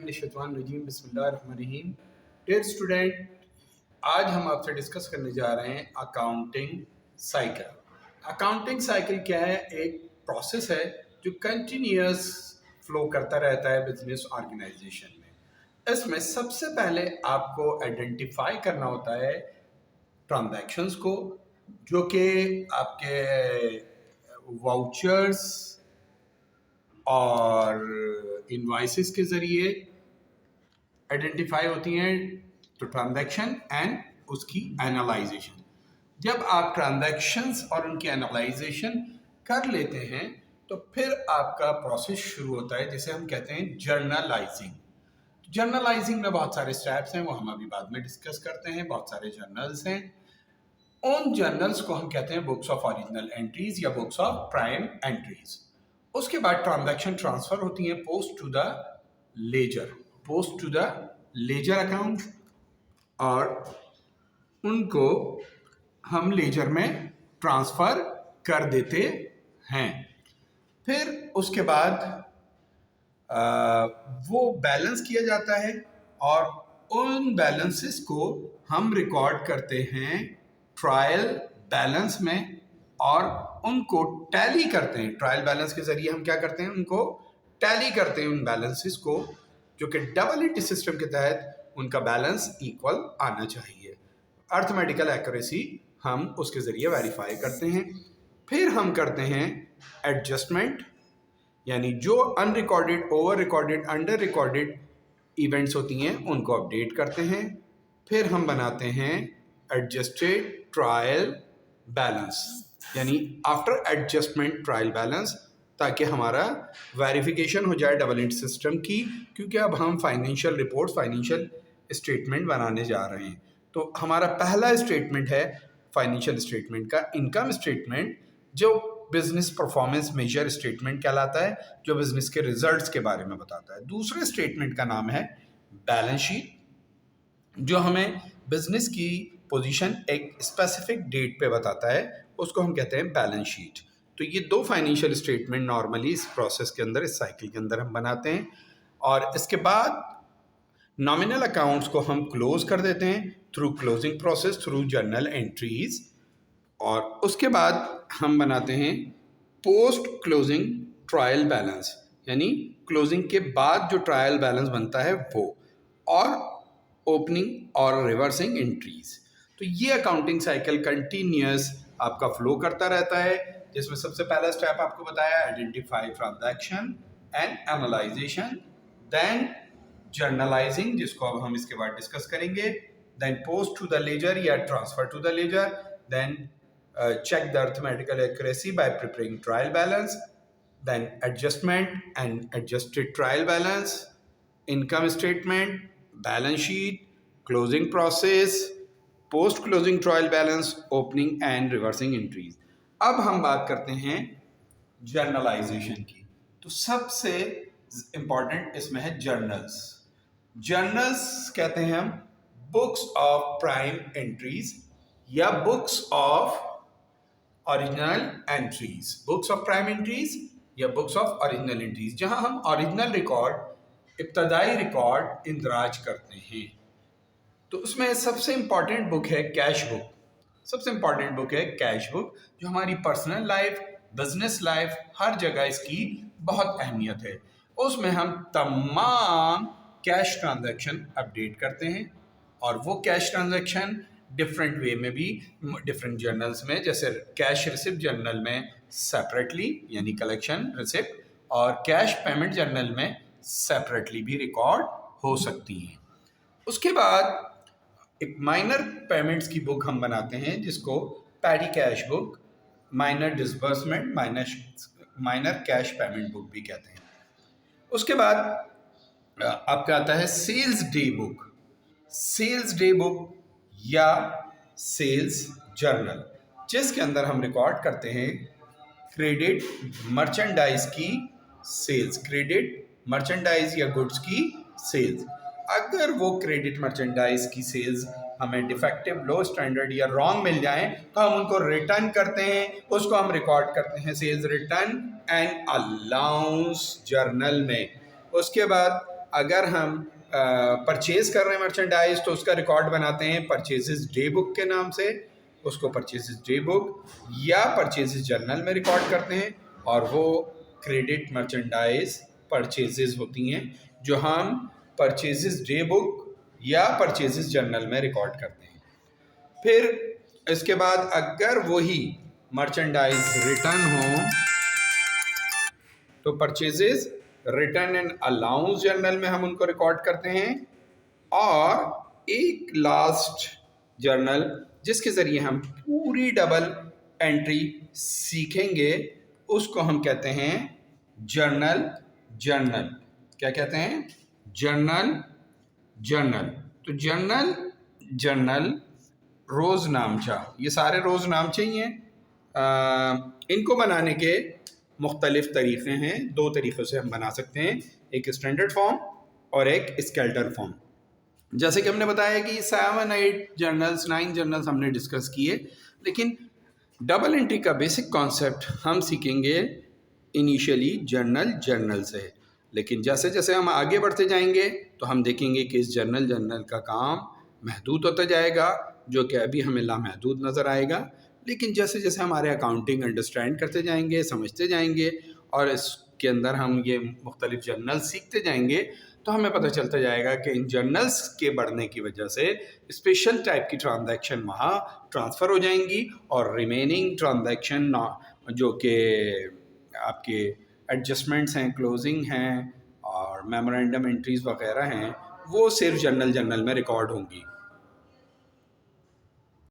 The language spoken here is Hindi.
बिस्मिल्लाहिर्रहमानिर्रहीम बिस्मिल्लाहिर्रहमानिर्रहीम। डियर स्टूडेंट, आज हम आपसे डिस्कस करने जा रहे हैं अकाउंटिंग साइकिल। अकाउंटिंग साइकिल क्या है? एक प्रोसेस है जो कंटिन्यूअस फ्लो करता रहता है बिजनेस ऑर्गेनाइजेशन में। इसमें सबसे पहले आपको आइडेंटिफाई करना होता है ट्रांजैक्शंस को, जो कि आपके वाउचर्स और इनवॉइसेस के ज़रिए आइडेंटिफाई होती हैं। तो ट्रांजैक्शन एंड उसकी एनालाइजेशन, जब आप ट्रांजैक्शंस और उनकी एनालाइजेशन कर लेते हैं तो फिर आपका प्रोसेस शुरू होता है, जिसे हम कहते हैं जर्नलाइजिंग। जर्नलाइजिंग में बहुत सारे स्टेप्स हैं, वो हम अभी बाद में डिस्कस करते हैं। बहुत सारे जर्नल्स हैं, उन जर्नल्स को हम कहते हैं बुक्स ऑफ ओरिजिनल एंट्रीज या बुक्स ऑफ प्राइम एंट्रीज। उसके बाद ट्रांजैक्शन ट्रांसफर होती है post to the ledger account, और उनको हम लेजर में ट्रांसफर कर देते हैं। फिर उसके बाद वो बैलेंस किया जाता है और उन बैलेंसेस को हम रिकॉर्ड करते हैं ट्रायल बैलेंस में, और उनको टैली करते हैं। ट्रायल बैलेंस के जरिए हम क्या करते हैं, उनको टैली करते हैं उन बैलेंसेस को, जो कि डबल एंट्री सिस्टम के तहत उनका बैलेंस इक्वल आना चाहिए। अर्थमेटिकल एक्यूरेसी हम उसके जरिए वेरीफाई करते हैं। फिर हम करते हैं एडजस्टमेंट, यानी जो unrecorded, over recorded, under recorded events होती हैं उनको अपडेट करते हैं। फिर हम बनाते हैं एडजस्टेड ट्रायल बैलेंस, यानी आफ्टर एडजस्टमेंट ट्रायल बैलेंस, ताकि हमारा वेरिफिकेशन हो जाए डबल एंट्री सिस्टम की, क्योंकि अब हम फाइनेंशियल रिपोर्ट, फाइनेंशियल स्टेटमेंट बनाने जा रहे हैं। तो हमारा पहला स्टेटमेंट है फाइनेंशियल स्टेटमेंट का इनकम स्टेटमेंट, जो बिजनेस परफॉर्मेंस मेजर स्टेटमेंट कहलाता है, जो बिजनेस के रिजल्ट्स के बारे में बताता है। दूसरे स्टेटमेंट का नाम है बैलेंस शीट, जो हमें बिजनेस की पोजीशन एक स्पेसिफिक डेट पे बताता है, उसको हम कहते हैं बैलेंस शीट। तो ये दो फाइनेंशियल स्टेटमेंट नॉर्मली इस प्रोसेस के अंदर, इस साइकिल के अंदर हम बनाते हैं। और इसके बाद नॉमिनल अकाउंट्स को हम क्लोज कर देते हैं through closing process, through journal entries. और उसके बाद हम बनाते हैं पोस्ट क्लोजिंग ट्रायल बैलेंस, यानी क्लोजिंग के बाद जो ट्रायल बैलेंस बनता है वो, और ओपनिंग और रिवर्सिंग एंट्रीज। तो ये अकाउंटिंग साइकिल कंटिन्यूअस आपका फ्लो करता रहता है, जिसमें सबसे पहला स्टेप आपको बताया identify transaction and analysation, then journalising, जिसको अब हम इसके बाद डिस्कस करेंगे, then post to the ledger या transfer to the ledger, then check the arithmetical accuracy by preparing trial balance, then adjustment and adjusted trial balance, income statement, balance sheet, closing process, post closing trial balance, opening and reversing entries। अब हम बात करते हैं जर्नलाइजेशन की। तो सबसे इंपॉर्टेंट इसमें है जर्नल्स। जर्नल्स कहते हैं हम बुक्स ऑफ प्राइम एंट्रीज या books of original entries, books of prime entries या बुक्स ऑफ ओरिजिनल एंट्रीज, जहां हम ओरिजिनल रिकॉर्ड, इब्तदाई रिकॉर्ड इंदराज करते हैं। तो उसमें सबसे इंपॉर्टेंट बुक है कैश बुक। सबसे इंपॉर्टेंट बुक है कैश बुक, जो हमारी पर्सनल लाइफ, बिजनेस लाइफ, हर जगह इसकी बहुत अहमियत है। उसमें हम तमाम कैश ट्रांजैक्शन अपडेट करते हैं, और वो कैश ट्रांजैक्शन डिफरेंट वे में भी डिफरेंट जर्नल्स में, जैसे कैश रिसिप्ट जर्नल में सेपरेटली यानी कलेक्शन रिसिप्ट, और कैश पेमेंट जर्नल में सेपरेटली भी रिकॉर्ड हो सकती हैं। उसके बाद एक माइनर पेमेंट्स की बुक हम बनाते हैं, जिसको petty cash book, minor disbursement, minor cash payment book भी कहते हैं। उसके बाद आपका आता है sales day book, sales day book या सेल्स जर्नल, जिसके अंदर हम रिकॉर्ड करते हैं क्रेडिट मर्चेंडाइज की सेल्स, क्रेडिट मर्चेंडाइज या गुड्स की सेल्स। अगर वो क्रेडिट मर्चेंडाइज की सेल्स हमें डिफेक्टिव, लो स्टैंडर्ड या रॉन्ग मिल जाएं, तो हम उनको रिटर्न करते हैं, उसको हम रिकॉर्ड करते हैं sales return and allowance journal में। उसके बाद अगर हम परचेज कर रहे हैं मर्चेंडाइज तो उसका रिकॉर्ड बनाते हैं परचेजेस डे बुक के नाम से, उसको परचेजेस डे बुक या परचेजेस जर्नल में रिकॉर्ड करते हैं, और वो क्रेडिट मर्चेंडाइज परचेजेस होती हैं जो हम परचेजेस डे बुक या परचेजेस जर्नल में रिकॉर्ड करते हैं। फिर इसके बाद अगर वही मर्चेंडाइज रिटर्न हो तो purchases return and allowance journal में हम उनको रिकॉर्ड करते हैं, और एक लास्ट जर्नल जिसके ज़रिए हम पूरी डबल एंट्री सीखेंगे उसको हम कहते हैं जर्नल जर्नल। क्या कहते हैं? Journal journal. तो जर्नल जर्नल रोज़ नामचा, ये सारे रोज़ नामचे ही हैं। इनको बनाने के मुख्तलिफ तरीक़े हैं, दो तरीक़ों से हम बना सकते हैं, एक स्टैंडर्ड फॉर्म और एक स्केलेटल फॉर्म। जैसे कि हमने बताया कि 7-8 जर्नल्स 9 जर्नल्स हमने डिस्कस किए, लेकिन डबल एंट्री का बेसिक कॉन्सेप्ट हम सीखेंगे इनिशियली जर्नल से। लेकिन जैसे जैसे हम आगे बढ़ते जाएंगे तो हम देखेंगे कि इस जर्नल का काम महदूद होता जाएगा, जो कि अभी हमें लामहदूद नज़र आएगा। लेकिन जैसे जैसे हमारे अकाउंटिंग अंडरस्टैंड करते जाएंगे, समझते जाएंगे, और इसके अंदर हम ये मुख्तलिफ जर्नल सीखते जाएंगे, तो हमें पता चलता जाएगा कि इन जर्नल्स के बढ़ने की वजह से स्पेशल टाइप की ट्रांजैक्शन वहाँ ट्रांसफ़र हो जाएंगी, और रिमेनिंग ट्रांजैक्शन जो कि आपके एडजस्टमेंट्स हैं, क्लोजिंग हैं और मेमोरेंडम एंट्रीज़ वगैरह हैं, वो सिर्फ जर्नल में रिकॉर्ड होंगी।